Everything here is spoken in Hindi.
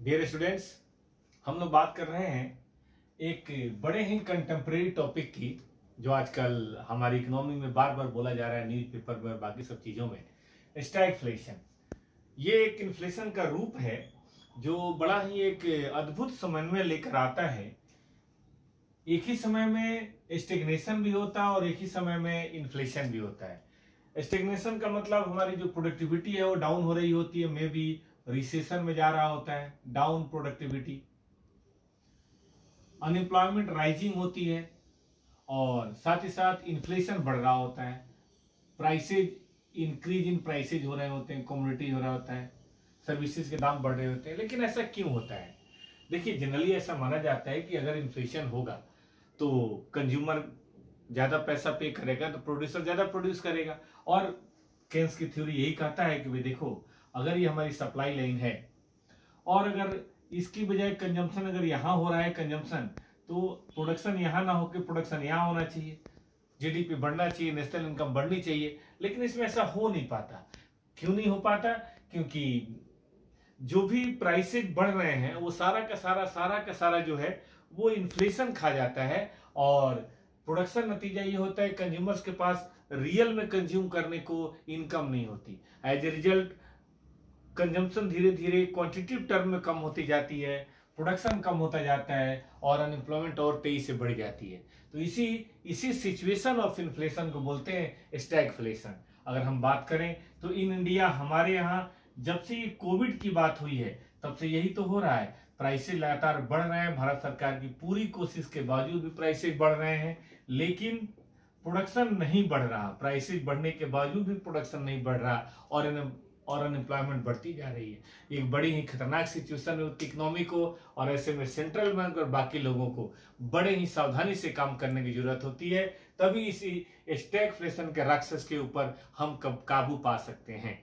डियर स्टूडेंट्स, हम लोग बात कर रहे हैं एक बड़े ही कंटेम्प्रेरी टॉपिक की जो आजकल हमारी इकोनॉमी में बार बार बोला जा रहा है, न्यूज़पेपर में और बाकी सब चीज़ों में, स्टैगफ्लेशन। ये एक इन्फ्लेशन का रूप है जो बड़ा ही एक अद्भुत समन्वय लेकर आता है। एक ही समय में स्टेग्नेशन भी होता है और एक ही समय में इन्फ्लेशन भी होता है। स्टेग्नेशन का मतलब हमारी जो प्रोडक्टिविटी है वो डाउन हो रही होती है, मे बी रिसेशन में जा रहा होता है, डाउन प्रोडक्टिविटी। अनएम्प्लॉयमेंट राइजिंग होती है और साथ ही साथ इन्फ्लेशन बढ़ रहा होता है। प्राइसेज इंक्रीज इन प्राइसेज हो रहे होते हैं, कमोडिटी हो रहा होता है, सर्विसेज के दाम बढ़ रहे होते हैं। लेकिन ऐसा क्यों होता है? देखिए, जनरली ऐसा माना जाता है कि अगर इन्फ्लेशन होगा तो कंज्यूमर ज्यादा पैसा पे करेगा तो प्रोड्यूसर ज्यादा प्रोड्यूस करेगा। और केन्स की थ्योरी यही कहता है कि भाई देखो, अगर ये हमारी सप्लाई लाइन है और अगर इसकी बजाय कंजम्पशन अगर यहाँ हो रहा है कंजम्पशन, तो प्रोडक्शन यहाँ ना होकर प्रोडक्शन यहाँ होना चाहिए, जीडीपी बढ़ना चाहिए, नेशनल इनकम बढ़नी चाहिए। लेकिन इसमें ऐसा हो नहीं पाता। क्यों नहीं हो पाता? क्योंकि जो भी प्राइसेज बढ़ रहे हैं वो सारा का सारा जो है वो इन्फ्लेशन खा जाता है और प्रोडक्शन नतीजा ये होता है कंज्यूमर्स के पास रियल में कंज्यूम करने को इनकम नहीं होती। एज ए रिजल्ट कंजम्पशन धीरे धीरे क्वांटिटेटिव टर्म में कम होती जाती है, प्रोडक्शन कम होता जाता है और अनएम्प्लॉयमेंट और तेजी से बढ़ जाती है। तो इसी सिचुएशन ऑफ इन्फ्लेशन को बोलते हैं स्टैगफ्लेशन। अगर हम बात करें तो इन इंडिया हमारे यहाँ जब से ये कोविड की बात हुई है तब से यही तो हो रहा है। प्राइसेज लगातार बढ़ रहे हैं, भारत सरकार की पूरी कोशिश के बावजूद भी प्राइसेज बढ़ रहे हैं, लेकिन प्रोडक्शन नहीं बढ़ रहा। प्राइसेज बढ़ने के बावजूद भी प्रोडक्शन नहीं बढ़ रहा और अनएम्प्लॉयमेंट बढ़ती जा रही है। एक बड़ी ही खतरनाक सिचुएशन होती है इकोनॉमी को, और ऐसे में सेंट्रल बैंक और बाकी लोगों को बड़े ही सावधानी से काम करने की जरूरत होती है। तभी इसी स्टैगफ्लेशन के राक्षस के ऊपर हम काबू पा सकते हैं।